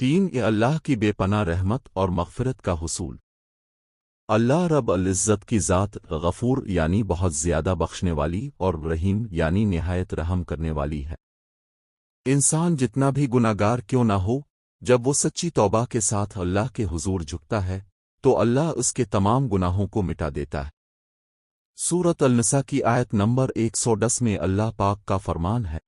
3 یہ اللہ کی بے پناہ رحمت اور مغفرت کا حصول۔ اللہ رب العزت کی ذات غفور یعنی بہت زیادہ بخشنے والی اور رحیم یعنی نہایت رحم کرنے والی ہے۔ انسان جتنا بھی گناہگار کیوں نہ ہو، جب وہ سچی توبہ کے ساتھ اللہ کے حضور جھکتا ہے تو اللہ اس کے تمام گناہوں کو مٹا دیتا ہے۔ سورۃ النساء کی آیت نمبر 110 میں اللہ پاک کا فرمان ہے،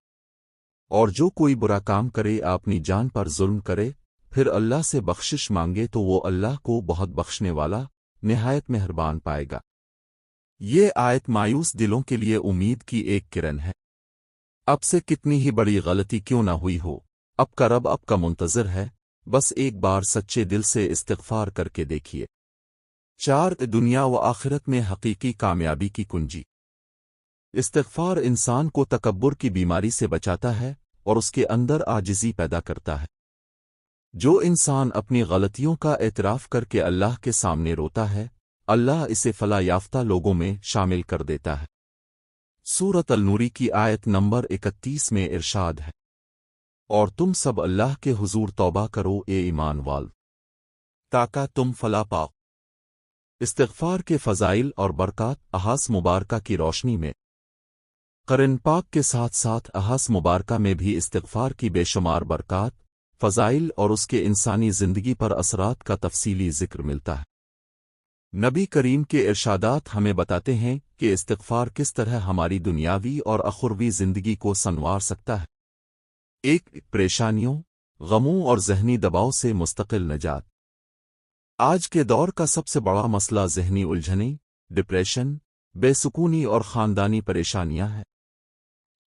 اور جو کوئی برا کام کرے اپنی جان پر ظلم کرے پھر اللہ سے بخشش مانگے تو وہ اللہ کو بہت بخشنے والا نہایت مہربان پائے گا۔ یہ آیت مایوس دلوں کے لیے امید کی ایک کرن ہے۔ اب سے کتنی ہی بڑی غلطی کیوں نہ ہوئی ہو، اب کا رب اب کا منتظر ہے، بس ایک بار سچے دل سے استغفار کر کے دیکھیے۔ 4 دنیا و آخرت میں حقیقی کامیابی کی کنجی۔ استغفار انسان کو تکبر کی بیماری سے بچاتا ہے اور اس کے اندر عاجزی پیدا کرتا ہے۔ جو انسان اپنی غلطیوں کا اعتراف کر کے اللہ کے سامنے روتا ہے، اللہ اسے فلاح یافتہ لوگوں میں شامل کر دیتا ہے۔ سورۃ النور کی آیت نمبر 31 میں ارشاد ہے، اور تم سب اللہ کے حضور توبہ کرو اے ایمان وال، تاکہ تم فلاح پاؤ۔ استغفار کے فضائل اور برکات۔ احاس مبارکہ کی روشنی میں قرآن پاک کے ساتھ ساتھ احاس مبارکہ میں بھی استغفار کی بے شمار برکات، فضائل اور اس کے انسانی زندگی پر اثرات کا تفصیلی ذکر ملتا ہے۔ نبی کریم کے ارشادات ہمیں بتاتے ہیں کہ استغفار کس طرح ہماری دنیاوی اور اخروی زندگی کو سنوار سکتا ہے۔ 1 پریشانیوں، غموں اور ذہنی دباؤ سے مستقل نجات۔ آج کے دور کا سب سے بڑا مسئلہ ذہنی الجھنیں، ڈپریشن، بے سکونی اور خاندانی پریشانیاں ہیں۔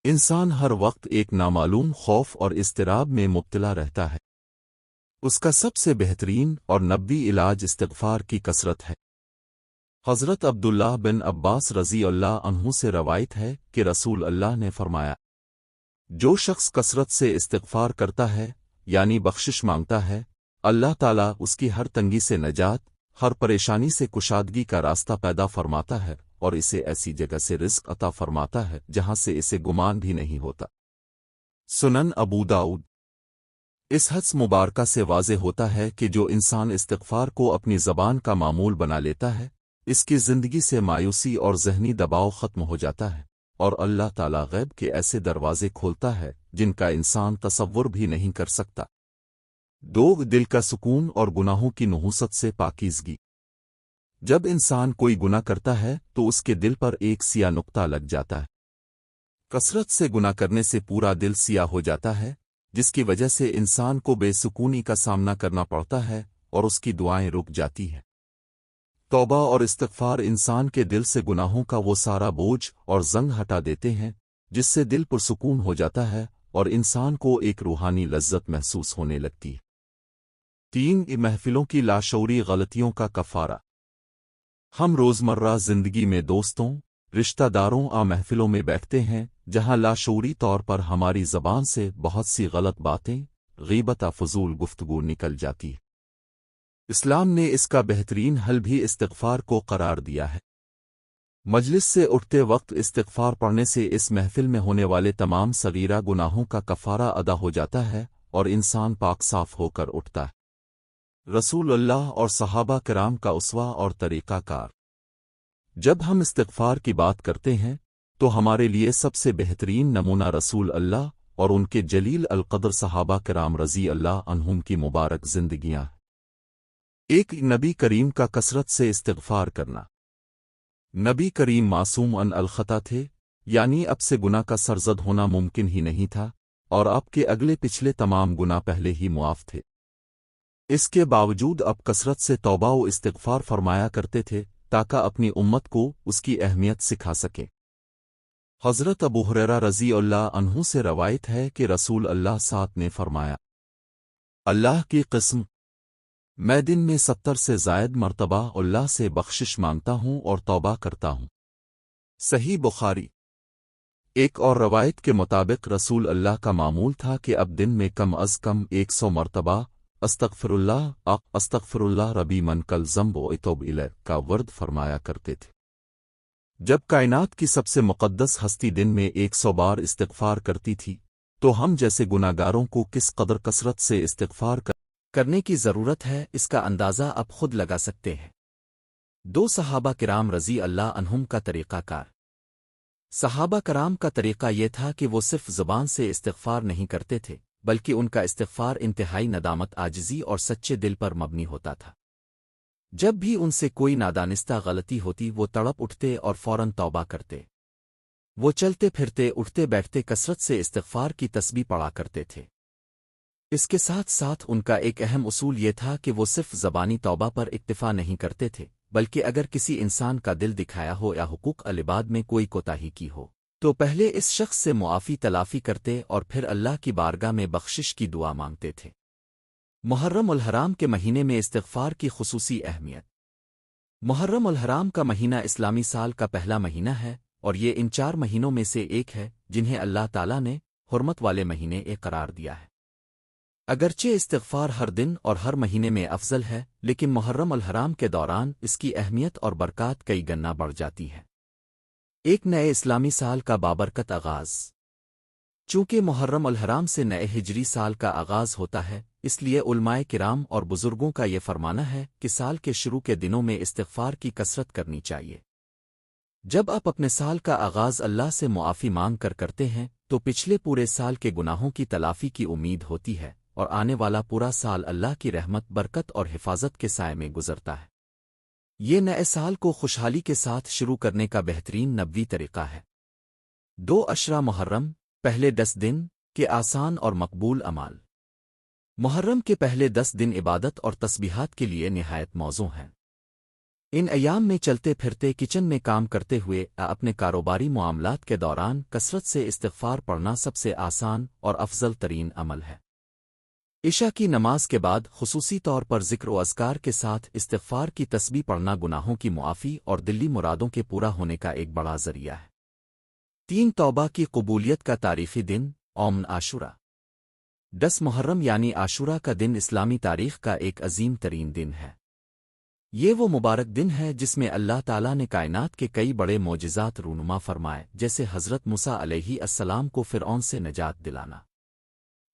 انسان ہر وقت ایک نامعلوم خوف اور اضطراب میں مبتلا رہتا ہے۔ اس کا سب سے بہترین اور نبوی علاج استغفار کی کثرت ہے۔ حضرت عبداللہ بن عباس رضی اللہ عنہ سے روایت ہے کہ رسول اللہ نے فرمایا، جو شخص کثرت سے استغفار کرتا ہے یعنی بخشش مانگتا ہے، اللہ تعالیٰ اس کی ہر تنگی سے نجات، ہر پریشانی سے کشادگی کا راستہ پیدا فرماتا ہے اور اسے ایسی جگہ سے رزق عطا فرماتا ہے جہاں سے اسے گمان بھی نہیں ہوتا۔ سنن ابو داؤد۔ اس حدیث مبارکہ سے واضح ہوتا ہے کہ جو انسان استغفار کو اپنی زبان کا معمول بنا لیتا ہے، اس کی زندگی سے مایوسی اور ذہنی دباؤ ختم ہو جاتا ہے، اور اللہ تعالیٰ غیب کے ایسے دروازے کھولتا ہے جن کا انسان تصور بھی نہیں کر سکتا۔ 2 دل کا سکون اور گناہوں کی نحوست سے پاکیزگی۔ جب انسان کوئی گناہ کرتا ہے تو اس کے دل پر ایک سیاہ نقطہ لگ جاتا ہے۔ کثرت سے گناہ کرنے سے پورا دل سیاہ ہو جاتا ہے، جس کی وجہ سے انسان کو بے سکونی کا سامنا کرنا پڑتا ہے اور اس کی دعائیں رک جاتی ہیں۔ توبہ اور استغفار انسان کے دل سے گناہوں کا وہ سارا بوجھ اور زنگ ہٹا دیتے ہیں، جس سے دل پرسکون ہو جاتا ہے اور انسان کو ایک روحانی لذت محسوس ہونے لگتی ہے۔ 3 محفلوں کی لاشعوری غلطیوں کا کفارہ۔ ہم روزمرہ زندگی میں دوستوں، رشتہ داروں محفلوں میں بیٹھتے ہیں جہاں لاشعوری طور پر ہماری زبان سے بہت سی غلط باتیں، غیبت فضول گفتگو نکل جاتی ہے۔ اسلام نے اس کا بہترین حل بھی استغفار کو قرار دیا ہے۔ مجلس سے اٹھتے وقت استغفار پڑھنے سے اس محفل میں ہونے والے تمام صغیرہ گناہوں کا کفارہ ادا ہو جاتا ہے اور انسان پاک صاف ہو کر اٹھتا ہے۔ رسول اللہ اور صحابہ کرام کا اسوہ اور طریقہ کار۔ جب ہم استغفار کی بات کرتے ہیں تو ہمارے لیے سب سے بہترین نمونہ رسول اللہ اور ان کے جلیل القدر صحابہ کرام رضی اللہ عنہم کی مبارک زندگیاں۔ 1 نبی کریم کا کثرت سے استغفار کرنا۔ نبی کریم معصوم عن الخطا تھے، یعنی اب سے گناہ کا سرزد ہونا ممکن ہی نہیں تھا، اور اب کے اگلے پچھلے تمام گناہ پہلے ہی معاف تھے۔ اس کے باوجود اب کثرت سے توبہ و استغفار فرمایا کرتے تھے تاکہ اپنی امت کو اس کی اہمیت سکھا سکیں۔ حضرت ابو ہریرہ رضی اللہ عنہ سے روایت ہے کہ رسول اللہ صاحب نے فرمایا، اللہ کی قسم، میں دن میں 70 سے زائد مرتبہ اللہ سے بخشش مانگتا ہوں اور توبہ کرتا ہوں۔ صحیح بخاری۔ ایک اور روایت کے مطابق رسول اللہ کا معمول تھا کہ اب دن میں کم از کم 100 مرتبہ استغفر اللہ ربی من کل ذنب و اتوب الیہ کا ورد فرمایا کرتے تھے۔ جب کائنات کی سب سے مقدس ہستی دن میں 100 بار استغفار کرتی تھی تو ہم جیسے گناہگاروں کو کس قدر کثرت سے استغفار کرنے کی ضرورت ہے، اس کا اندازہ اب خود لگا سکتے ہیں۔ دو صحابہ کرام رضی اللہ عنہم کا طریقہ کار۔ صحابہ کرام کا طریقہ یہ تھا کہ وہ صرف زبان سے استغفار نہیں کرتے تھے، بلکہ ان کا استغفار انتہائی ندامت، عاجزی اور سچے دل پر مبنی ہوتا تھا۔ جب بھی ان سے کوئی نادانستہ غلطی ہوتی وہ تڑپ اٹھتے اور فوراً توبہ کرتے۔ وہ چلتے پھرتے، اٹھتے بیٹھتے کثرت سے استغفار کی تسبیح پڑھا کرتے تھے۔ اس کے ساتھ ساتھ ان کا ایک اہم اصول یہ تھا کہ وہ صرف زبانی توبہ پر اکتفا نہیں کرتے تھے، بلکہ اگر کسی انسان کا دل دکھایا ہو یا حقوق العباد میں کوئی کوتاہی کی ہو تو پہلے اس شخص سے معافی تلافی کرتے اور پھر اللہ کی بارگاہ میں بخشش کی دعا مانگتے تھے۔ محرم الحرام کے مہینے میں استغفار کی خصوصی اہمیت۔ محرم الحرام کا مہینہ اسلامی سال کا پہلا مہینہ ہے، اور یہ ان 4 مہینوں میں سے ایک ہے جنہیں اللہ تعالیٰ نے حرمت والے مہینے قرار دیا ہے۔ اگرچہ استغفار ہر دن اور ہر مہینے میں افضل ہے، لیکن محرم الحرام کے دوران اس کی اہمیت اور برکات کئی گنا بڑھ جاتی ہے۔ ایک نئے اسلامی سال کا بابرکت آغاز۔ چونکہ محرم الحرام سے نئے ہجری سال کا آغاز ہوتا ہے، اس لیے علماء کرام اور بزرگوں کا یہ فرمانا ہے کہ سال کے شروع کے دنوں میں استغفار کی کثرت کرنی چاہیے۔ جب آپ اپنے سال کا آغاز اللہ سے معافی مانگ کر کرتے ہیں تو پچھلے پورے سال کے گناہوں کی تلافی کی امید ہوتی ہے، اور آنے والا پورا سال اللہ کی رحمت، برکت اور حفاظت کے سائے میں گزرتا ہے۔ یہ نئے سال کو خوشحالی کے ساتھ شروع کرنے کا بہترین نبوی طریقہ ہے۔ 2 اشرا محرم، پہلے 10 دن کے آسان اور مقبول اعمال۔ محرم کے پہلے 10 دن عبادت اور تسبیحات کے لیے نہایت موزوں ہیں۔ ان ایام میں چلتے پھرتے، کچن میں کام کرتے ہوئے یا اپنے کاروباری معاملات کے دوران کثرت سے استغفار پڑھنا سب سے آسان اور افضل ترین عمل ہے۔ عشاء کی نماز کے بعد خصوصی طور پر ذکر و اذکار کے ساتھ استغفار کی تسبیح پڑھنا گناہوں کی معافی اور دلی مرادوں کے پورا ہونے کا ایک بڑا ذریعہ ہے۔ 3 توبہ کی قبولیت کا تاریخی دن، یوم عاشورہ۔ 10 محرم یعنی عاشورہ کا دن اسلامی تاریخ کا ایک عظیم ترین دن ہے۔ یہ وہ مبارک دن ہے جس میں اللہ تعالیٰ نے کائنات کے کئی بڑے معجزات رونما فرمائے، جیسے حضرت موسیٰ علیہ السلام کو فرعون سے نجات دلانا۔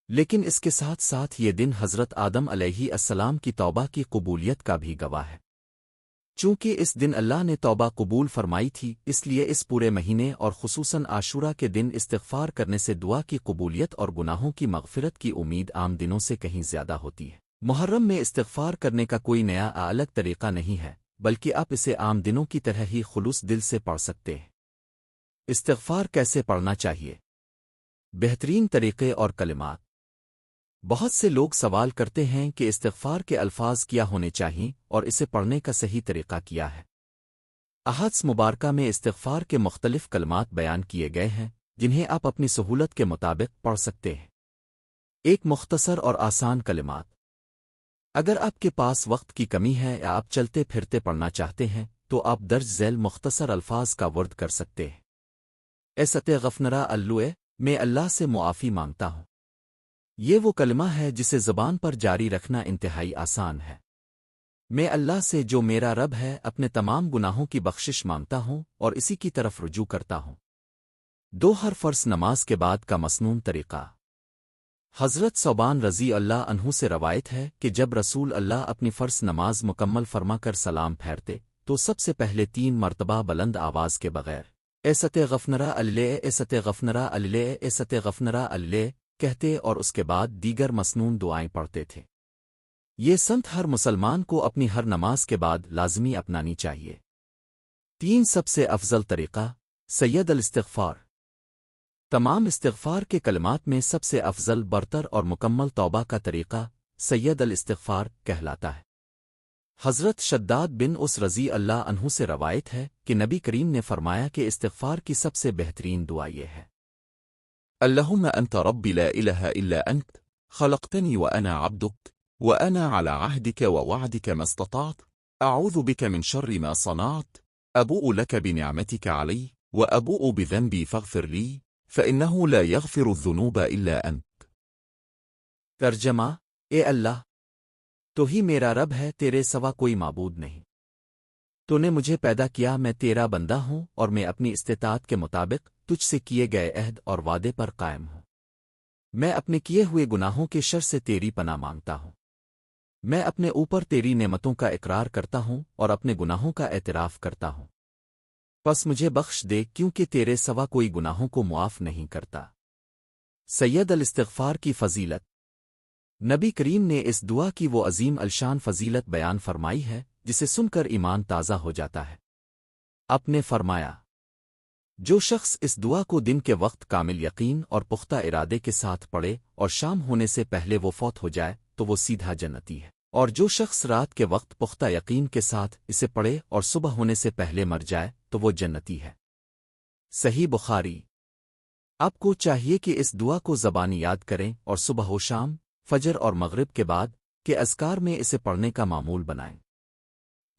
لیکن اس کے ساتھ ساتھ یہ دن حضرت آدم علیہ السلام کی توبہ کی قبولیت کا بھی گواہ ہے۔ چونکہ اس دن اللہ نے توبہ قبول فرمائی تھی، اس لیے اس پورے مہینے اور خصوصاً عاشورہ کے دن استغفار کرنے سے دعا کی قبولیت اور گناہوں کی مغفرت کی امید عام دنوں سے کہیں زیادہ ہوتی ہے۔ محرم میں استغفار کرنے کا کوئی نیا الگ طریقہ نہیں ہے، بلکہ آپ اسے عام دنوں کی طرح ہی خلوص دل سے پڑھ سکتے ہیں۔ استغفار کیسے پڑھنا چاہیے؟ بہترین طریقے اور کلمات۔ بہت سے لوگ سوال کرتے ہیں کہ استغفار کے الفاظ کیا ہونے چاہئیں اور اسے پڑھنے کا صحیح طریقہ کیا ہے۔ احادیث مبارکہ میں استغفار کے مختلف کلمات بیان کیے گئے ہیں، جنہیں آپ اپنی سہولت کے مطابق پڑھ سکتے ہیں۔ ایک مختصر اور آسان کلمات۔ اگر آپ کے پاس وقت کی کمی ہے یا آپ چلتے پھرتے پڑھنا چاہتے ہیں تو آپ درج ذیل مختصر الفاظ کا ورد کر سکتے ہیں۔ استغفرنا اللہ، میں اللہ سے معافی مانگتا ہوں۔ یہ وہ کلمہ ہے جسے زبان پر جاری رکھنا انتہائی آسان ہے۔ میں اللہ سے، جو میرا رب ہے، اپنے تمام گناہوں کی بخشش مانگتا ہوں اور اسی کی طرف رجوع کرتا ہوں۔ 2 ہر فرض نماز کے بعد کا مسنون طریقہ۔ حضرت ثوبان رضی اللہ عنہ سے روایت ہے کہ جب رسول اللہ اپنی فرض نماز مکمل فرما کر سلام پھیرتے تو سب سے پہلے 3 مرتبہ بلند آواز کے بغیر استغفرنا اللہ، استغفرنا اللہ، استغفرنا اللہ کہتے اور اس کے بعد دیگر مسنون دعائیں پڑھتے تھے۔ یہ سنت ہر مسلمان کو اپنی ہر نماز کے بعد لازمی اپنانی چاہیے۔ 3 سب سے افضل طریقہ، سید الاستغفار۔ تمام استغفار کے کلمات میں سب سے افضل، برتر اور مکمل توبہ کا طریقہ سید الاستغفار کہلاتا ہے۔ حضرت شداد بن اس رضی اللہ عنہ سے روایت ہے کہ نبی کریم نے فرمایا کہ استغفار کی سب سے بہترین دعا یہ ہے: اللہم انت ربی لا الہ الا انت خلقتنی وانا عبدک وانا على عهدك ووعدك ما استطعت اعوذ بك من شر ما صنعت ابوء لك بنعمتك علی وابوء بذنبی فاغفر لی فإنه لا يغفر الذنوب الا انت۔ ترجمہ: اے اللہ، تو ہی میرا رب ہے، تیرے سوا کوئی معبود نہیں۔ تو نے مجھے پیدا کیا، میں تیرا بندہ ہوں اور میں اپنی استطاعت کے مطابق تجھ سے کیے گئے عہد اور وعدے پر قائم ہوں۔ میں اپنے کیے ہوئے گناہوں کے شر سے تیری پناہ مانگتا ہوں۔ میں اپنے اوپر تیری نعمتوں کا اقرار کرتا ہوں اور اپنے گناہوں کا اعتراف کرتا ہوں، پس مجھے بخش دے کیونکہ تیرے سوا کوئی گناہوں کو معاف نہیں کرتا۔ سید الاستغفار کی فضیلت۔ نبی کریم نے اس دعا کی وہ عظیم الشان فضیلت بیان فرمائی ہے جسے سن کر ایمان تازہ ہو جاتا ہے۔ آپ نے فرمایا، جو شخص اس دعا کو دن کے وقت کامل یقین اور پختہ ارادے کے ساتھ پڑھے اور شام ہونے سے پہلے وہ فوت ہو جائے تو وہ سیدھا جنتی ہے، اور جو شخص رات کے وقت پختہ یقین کے ساتھ اسے پڑھے اور صبح ہونے سے پہلے مر جائے تو وہ جنتی ہے۔ صحیح بخاری۔ آپ کو چاہیے کہ اس دعا کو زبانی یاد کریں اور صبح و شام، فجر اور مغرب کے بعد کے اذکار میں اسے پڑھنے کا معمول بنائیں۔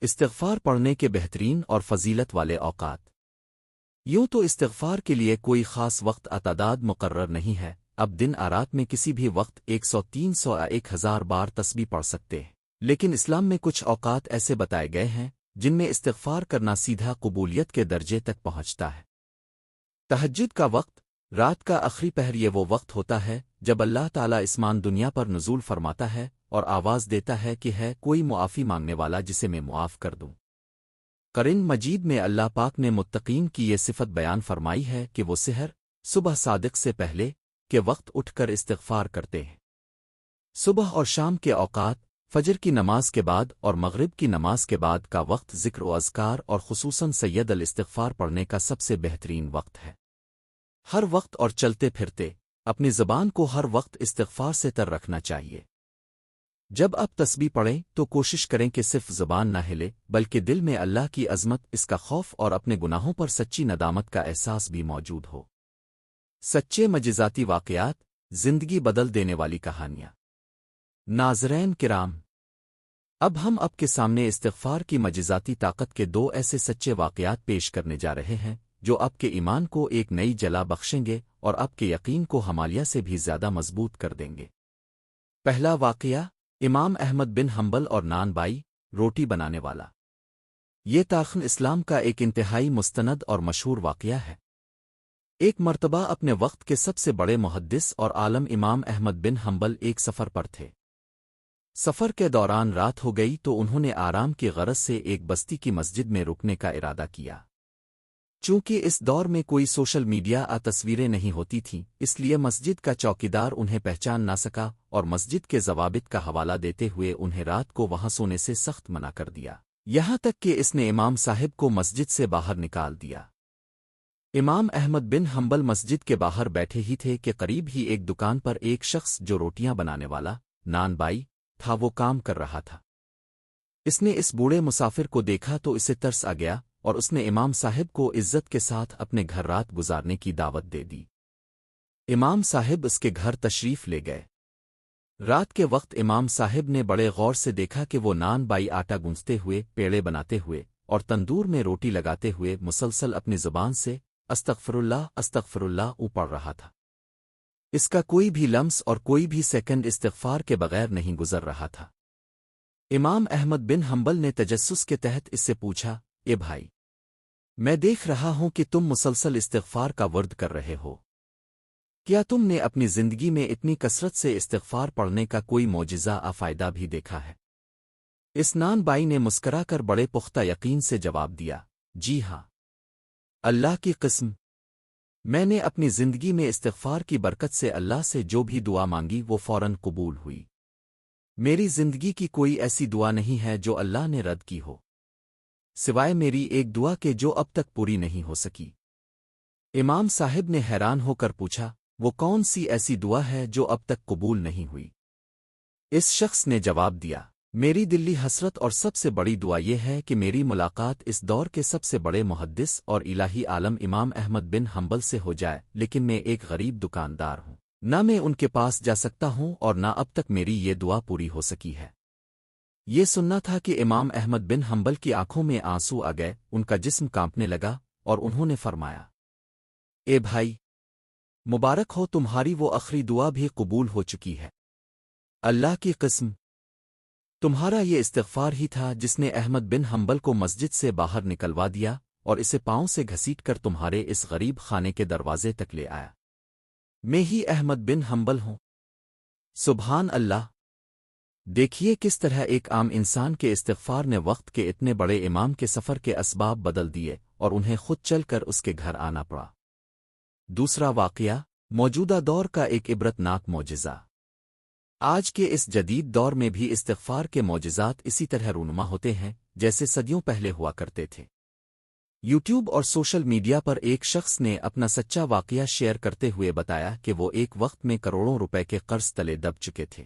استغفار پڑھنے کے بہترین اور فضیلت والے اوقات۔ یوں تو استغفار کے لیے کوئی خاص وقت تعداد مقرر نہیں ہے، اب دن رات میں کسی بھی وقت 100 300 یا 1000 بار تسبیح پڑھ سکتے ہیں، لیکن اسلام میں کچھ اوقات ایسے بتائے گئے ہیں جن میں استغفار کرنا سیدھا قبولیت کے درجے تک پہنچتا ہے۔ تہجد کا وقت، رات کا آخری پہر، یہ وہ وقت ہوتا ہے جب اللہ تعالیٰ اسمان دنیا پر نزول فرماتا ہے اور آواز دیتا ہے کہ ہے کوئی معافی مانگنے والا جسے میں معاف کر دوں۔ قرآن مجید میں اللہ پاک نے متقین کی یہ صفت بیان فرمائی ہے کہ وہ سحر، صبح صادق سے پہلے کے وقت اٹھ کر استغفار کرتے ہیں۔ صبح اور شام کے اوقات، فجر کی نماز کے بعد اور مغرب کی نماز کے بعد کا وقت ذکر و اذکار اور خصوصاً سید الاستغفار پڑھنے کا سب سے بہترین وقت ہے۔ ہر وقت اور چلتے پھرتے اپنی زبان کو ہر وقت استغفار سے تر رکھنا چاہیے۔ جب آپ تسبیح پڑھیں تو کوشش کریں کہ صرف زبان نہ ہلے بلکہ دل میں اللہ کی عظمت، اس کا خوف اور اپنے گناہوں پر سچی ندامت کا احساس بھی موجود ہو۔ سچے معجزاتی واقعات، زندگی بدل دینے والی کہانیاں۔ ناظرین کرام، اب ہم آپ کے سامنے استغفار کی معجزاتی طاقت کے دو ایسے سچے واقعات پیش کرنے جا رہے ہیں جو آپ کے ایمان کو ایک نئی جلا بخشیں گے اور آپ کے یقین کو ہمالیہ سے بھی زیادہ مضبوط کر دیں گے۔ پہلا واقعہ، امام احمد بن حنبل اور نان بائی، روٹی بنانے والا۔ یہ تاریخ اسلام کا ایک انتہائی مستند اور مشہور واقعہ ہے۔ ایک مرتبہ اپنے وقت کے سب سے بڑے محدث اور عالم امام احمد بن حنبل ایک سفر پر تھے۔ سفر کے دوران رات ہو گئی تو انہوں نے آرام کی غرض سے ایک بستی کی مسجد میں رکنے کا ارادہ کیا۔ چونکہ اس دور میں کوئی سوشل میڈیا تصویریں نہیں ہوتی تھیں، اس لیے مسجد کا چوکیدار انہیں پہچان نہ سکا اور مسجد کے ضوابط کا حوالہ دیتے ہوئے انہیں رات کو وہاں سونے سے سخت منع کر دیا، یہاں تک کہ اس نے امام صاحب کو مسجد سے باہر نکال دیا۔ امام احمد بن حنبل مسجد کے باہر بیٹھے ہی تھے کہ قریب ہی ایک دکان پر ایک شخص جو روٹیاں بنانے والا نان بائی تھا وہ کام کر رہا تھا۔ اس نے اس بوڑھے مسافر کو دیکھا تو اسے ترس آ گیا اور اس نے امام صاحب کو عزت کے ساتھ اپنے گھر رات گزارنے کی دعوت دے دی۔ امام صاحب اس کے گھر تشریف لے گئے۔ رات کے وقت امام صاحب نے بڑے غور سے دیکھا کہ وہ نان بائی آٹا گونجتے ہوئے، پیڑے بناتے ہوئے اور تندور میں روٹی لگاتے ہوئے مسلسل اپنی زبان سے استغفر اللہ پڑھ رہا تھا۔ اس کا کوئی بھی لمس اور کوئی بھی سیکنڈ استغفار کے بغیر نہیں گزر رہا تھا۔ امام احمد بن حنبل نے تجسس کے تحت اس سے پوچھا، اے بھائی، میں دیکھ رہا ہوں کہ تم مسلسل استغفار کا ورد کر رہے ہو، کیا تم نے اپنی زندگی میں اتنی کثرت سے استغفار پڑھنے کا کوئی معجزہ فائدہ بھی دیکھا ہے؟ اس نان بائی نے مسکرا کر بڑے پختہ یقین سے جواب دیا، جی ہاں، اللہ کی قسم، میں نے اپنی زندگی میں استغفار کی برکت سے اللہ سے جو بھی دعا مانگی وہ فوراً قبول ہوئی۔ میری زندگی کی کوئی ایسی دعا نہیں ہے جو اللہ نے رد کی ہو، سوائے میری ایک دعا کے جو اب تک پوری نہیں ہو سکی۔ امام صاحب نے حیران ہو کر پوچھا، وہ کون سی ایسی دعا ہے جو اب تک قبول نہیں ہوئی؟ اس شخص نے جواب دیا، میری دلی حسرت اور سب سے بڑی دعا یہ ہے کہ میری ملاقات اس دور کے سب سے بڑے محدث اور الہی عالم امام احمد بن حنبل سے ہو جائے، لیکن میں ایک غریب دکاندار ہوں، نہ میں ان کے پاس جا سکتا ہوں اور نہ اب تک میری یہ دعا پوری ہو سکی ہے۔ یہ سننا تھا کہ امام احمد بن حنبل کی آنکھوں میں آنسو آ گئے، ان کا جسم کانپنے لگا اور انہوں نے فرمایا، اے بھائی، مبارک ہو، تمہاری وہ آخری دعا بھی قبول ہو چکی ہے۔ اللہ کی قسم، تمہارا یہ استغفار ہی تھا جس نے احمد بن حنبل کو مسجد سے باہر نکلوا دیا اور اسے پاؤں سے گھسیٹ کر تمہارے اس غریب خانے کے دروازے تک لے آیا۔ میں ہی احمد بن حنبل ہوں۔ سبحان اللہ! دیکھیے کس طرح ایک عام انسان کے استغفار نے وقت کے اتنے بڑے امام کے سفر کے اسباب بدل دیے اور انہیں خود چل کر اس کے گھر آنا پڑا۔ دوسرا واقعہ، موجودہ دور کا ایک عبرتناک معجزہ۔ آج کے اس جدید دور میں بھی استغفار کے معجزات اسی طرح رونما ہوتے ہیں جیسے صدیوں پہلے ہوا کرتے تھے۔ یوٹیوب اور سوشل میڈیا پر ایک شخص نے اپنا سچا واقعہ شیئر کرتے ہوئے بتایا کہ وہ ایک وقت میں کروڑوں روپے کے قرض تلے دب چکے تھے۔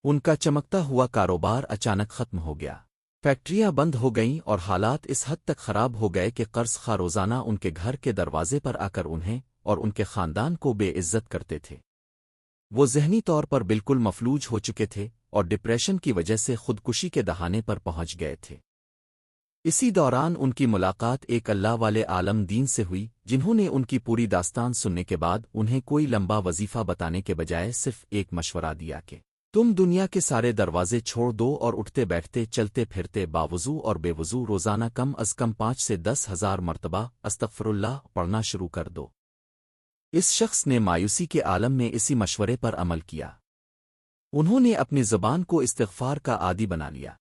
ان کا چمکتا ہوا کاروبار اچانک ختم ہو گیا، فیکٹریاں بند ہو گئیں اور حالات اس حد تک خراب ہو گئے کہ قرض خواہ روزانہ ان کے گھر کے دروازے پر آ کر انہیں اور ان کے خاندان کو بے عزت کرتے تھے۔ وہ ذہنی طور پر بالکل مفلوج ہو چکے تھے اور ڈپریشن کی وجہ سے خودکشی کے دہانے پر پہنچ گئے تھے۔ اسی دوران ان کی ملاقات ایک اللہ والے عالم دین سے ہوئی جنہوں نے ان کی پوری داستان سننے کے بعد انہیں کوئی لمبا وظیفہ بتانے کے بجائے صرف ایک مشورہ دیا کہ تم دنیا کے سارے دروازے چھوڑ دو اور اٹھتے بیٹھتے چلتے پھرتے باوضو اور بے وضو روزانہ کم از کم 5 سے 10,000 مرتبہ استغفر اللہ پڑھنا شروع کر دو۔ اس شخص نے مایوسی کے عالم میں اسی مشورے پر عمل کیا۔ انہوں نے اپنی زبان کو استغفار کا عادی بنا لیا۔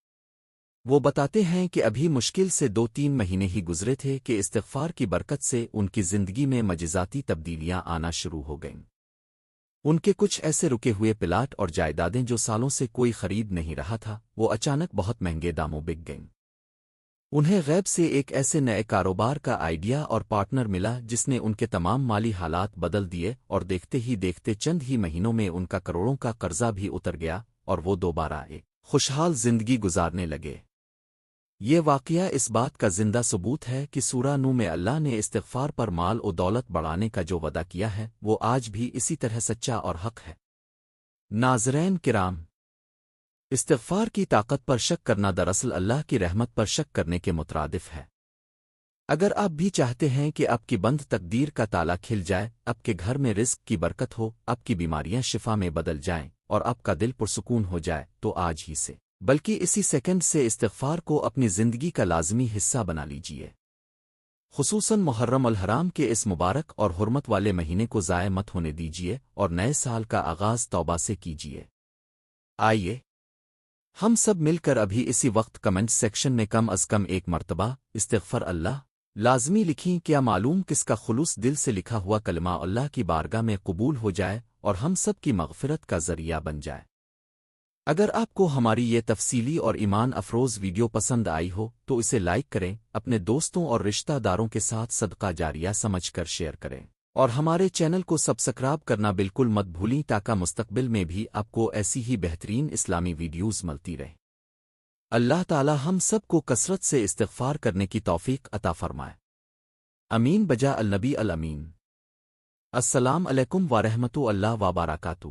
وہ بتاتے ہیں کہ ابھی مشکل سے 2-3 مہینے ہی گزرے تھے کہ استغفار کی برکت سے ان کی زندگی میں معجزاتی تبدیلیاں آنا شروع ہو گئیں۔ ان کے کچھ ایسے رکے ہوئے پلاٹ اور جائیدادیں جو سالوں سے کوئی خرید نہیں رہا تھا وہ اچانک بہت مہنگے داموں بک گئیں۔ انہیں غیب سے ایک ایسے نئے کاروبار کا آئیڈیا اور پارٹنر ملا جس نے ان کے تمام مالی حالات بدل دیے اور دیکھتے ہی دیکھتے چند ہی مہینوں میں ان کا کروڑوں کا قرضہ بھی اتر گیا اور وہ دوبارہ ایک خوشحال زندگی گزارنے لگے۔ یہ واقعہ اس بات کا زندہ ثبوت ہے کہ سورہ نو میں اللہ نے استغفار پر مال و دولت بڑھانے کا جو وعدہ کیا ہے وہ آج بھی اسی طرح سچا اور حق ہے۔ ناظرین کرام، استغفار کی طاقت پر شک کرنا دراصل اللہ کی رحمت پر شک کرنے کے مترادف ہے۔ اگر آپ بھی چاہتے ہیں کہ آپ کی بند تقدیر کا تالا کھل جائے، آپ کے گھر میں رزق کی برکت ہو، آپ کی بیماریاں شفا میں بدل جائیں اور آپ کا دل پرسکون ہو جائے، تو آج ہی سے بلکہ اسی سیکنڈ سے استغفار کو اپنی زندگی کا لازمی حصہ بنا لیجیے۔ خصوصاً محرم الحرام کے اس مبارک اور حرمت والے مہینے کو ضائع مت ہونے دیجیے اور نئے سال کا آغاز توبہ سے کیجیے۔ آئیے ہم سب مل کر ابھی اسی وقت کمنٹ سیکشن میں کم از کم ایک مرتبہ استغفر اللہ لازمی لکھیں، کیا معلوم کس کا خلوص دل سے لکھا ہوا کلمہ اللہ کی بارگاہ میں قبول ہو جائے اور ہم سب کی مغفرت کا ذریعہ بن جائے۔ اگر آپ کو ہماری یہ تفصیلی اور ایمان افروز ویڈیو پسند آئی ہو تو اسے لائک کریں، اپنے دوستوں اور رشتہ داروں کے ساتھ صدقہ جاریہ سمجھ کر شیئر کریں اور ہمارے چینل کو سبسکرائب کرنا بالکل مت بھولیں تاکہ مستقبل میں بھی آپ کو ایسی ہی بہترین اسلامی ویڈیوز ملتی رہیں۔ اللہ تعالی ہم سب کو کثرت سے استغفار کرنے کی توفیق عطا فرمائے۔ امین بجا النبی الامین۔ السلام علیکم ورحمۃ اللہ وبرکاتہ۔